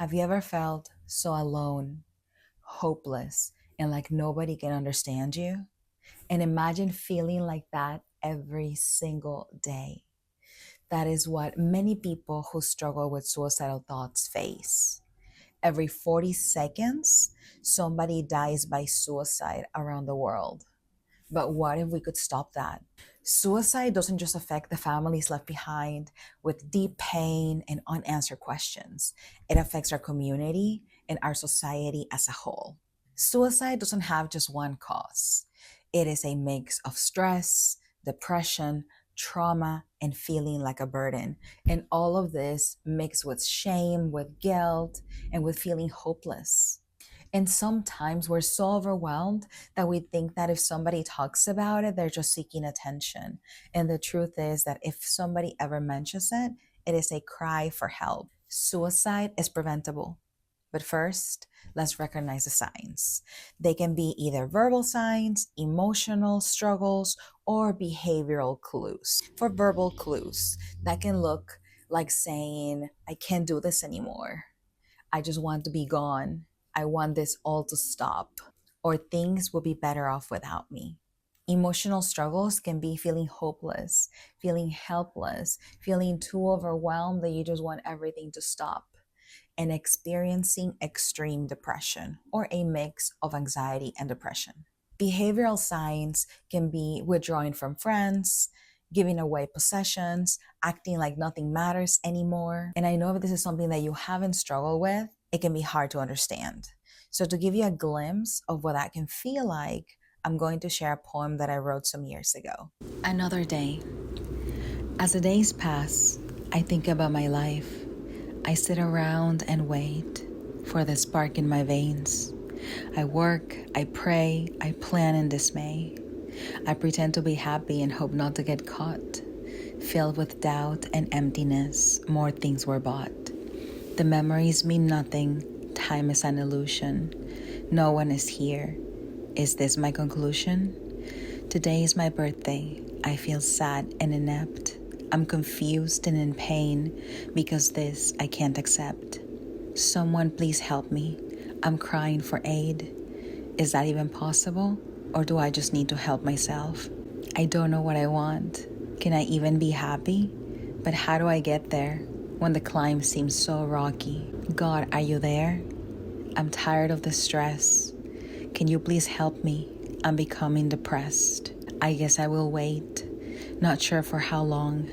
Have you ever felt so alone, hopeless, and like nobody can understand you? And imagine feeling like that every single day. That is what many people who struggle with suicidal thoughts face. Every 40 seconds, somebody dies by suicide around the world. But what if we could stop that? Suicide doesn't just affect the families left behind with deep pain and unanswered questions, it affects our community and our society as a whole. Suicide doesn't have just one cause, it is a mix of stress, depression, trauma, and feeling like a burden. And all of this mixed with shame, with guilt, and with feeling hopeless. And sometimes we're so overwhelmed that we think that if somebody talks about it, they're just seeking attention. And the truth is that if somebody ever mentions it, it is a cry for help. Suicide is preventable. But first, let's recognize the signs. They can be either verbal signs, emotional struggles, or behavioral clues. For verbal clues, that can look like saying, I can't do this anymore. I just want to be gone. I want this all to stop. Or things will be better off without me. Emotional struggles can be feeling hopeless, feeling helpless, feeling too overwhelmed that you just want everything to stop, and experiencing extreme depression or a mix of anxiety and depression. Behavioral signs can be withdrawing from friends, giving away possessions, acting like nothing matters anymore. And I know if this is something that you haven't struggled with, it can be hard to understand. So, to give you a glimpse of what that can feel like, I'm going to share a poem that I wrote some years ago. Another day. As the days pass, I think about my life. I sit around and wait for the spark in my veins. I work, I pray, I plan in dismay. I pretend to be happy and hope not to get caught. Filled with doubt and emptiness, more things were bought. The memories mean nothing, time is an illusion. No one is here. Is this my conclusion? Today is my birthday. I feel sad and inept. I'm confused and in pain because this I can't accept. Someone please help me. I'm crying for aid. Is that even possible? Or do I just need to help myself? I don't know what I want. Can I even be happy? But how do I get there when the climb seems so rocky? God, are you there? I'm tired of the stress. Can you please help me? I'm becoming depressed. I guess I will wait. Not sure for how long.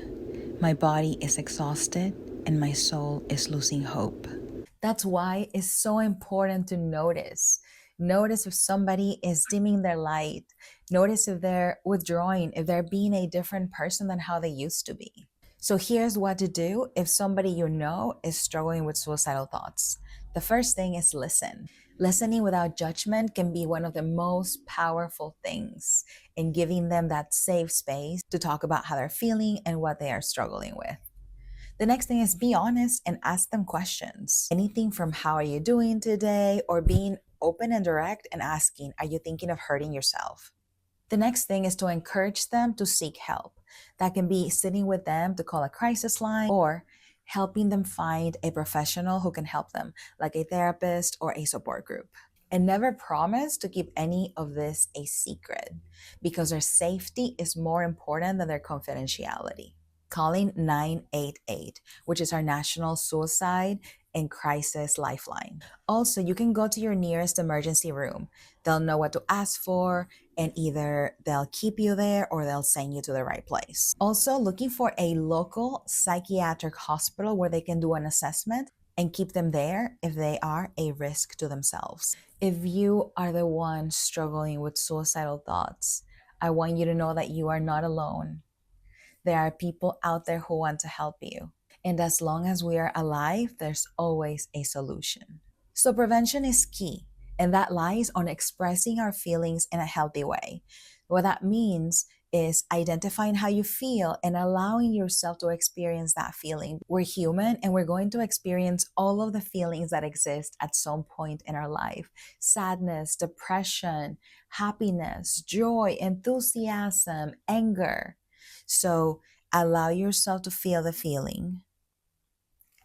My body is exhausted and my soul is losing hope. That's why it's so important to notice. Notice if somebody is dimming their light. Notice if they're withdrawing, if they're being a different person than how they used to be. So here's what to do if somebody you know is struggling with suicidal thoughts. The first thing is listen. Listening without judgment can be one of the most powerful things in giving them that safe space to talk about how they're feeling and what they are struggling with. The next thing is be honest and ask them questions. Anything from how are you doing today, or being open and direct and asking, are you thinking of hurting yourself? The next thing is to encourage them to seek help. That can be sitting with them to call a crisis line or helping them find a professional who can help them, like a therapist or a support group. And never promise to keep any of this a secret because their safety is more important than their confidentiality. Calling 988, which is our national suicide and crisis lifeline. Also, you can go to your nearest emergency room. They'll know what to ask for, and either they'll keep you there or they'll send you to the right place. Also, looking for a local psychiatric hospital where they can do an assessment and keep them there if they are a risk to themselves. If you are the one struggling with suicidal thoughts, I want you to know that you are not alone. There are people out there who want to help you. And as long as we are alive, there's always a solution. So prevention is key, and that lies on expressing our feelings in a healthy way. What that means is identifying how you feel and allowing yourself to experience that feeling. We're human and we're going to experience all of the feelings that exist at some point in our life. Sadness, depression, happiness, joy, enthusiasm, anger. So allow yourself to feel the feeling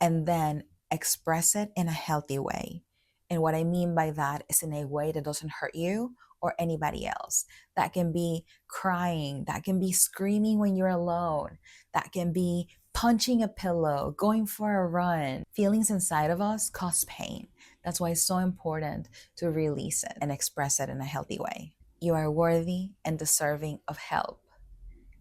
and then express it in a healthy way. And what I mean by that is in a way that doesn't hurt you or anybody else. That can be crying, that can be screaming when you're alone, that can be punching a pillow, going for a run. Feelings inside of us cause pain. That's why it's so important to release it and express it in a healthy way. You are worthy and deserving of help.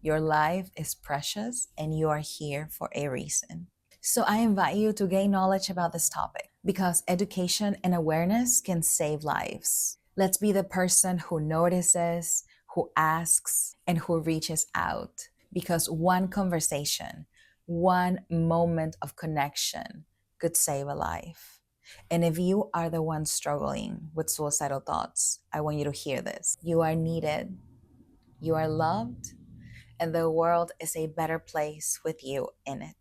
Your life is precious and you are here for a reason. So I invite you to gain knowledge about this topic because education and awareness can save lives. Let's be the person who notices, who asks, and who reaches out because one conversation, one moment of connection could save a life. And if you are the one struggling with suicidal thoughts, I want you to hear this. You are needed, you are loved, and the world is a better place with you in it.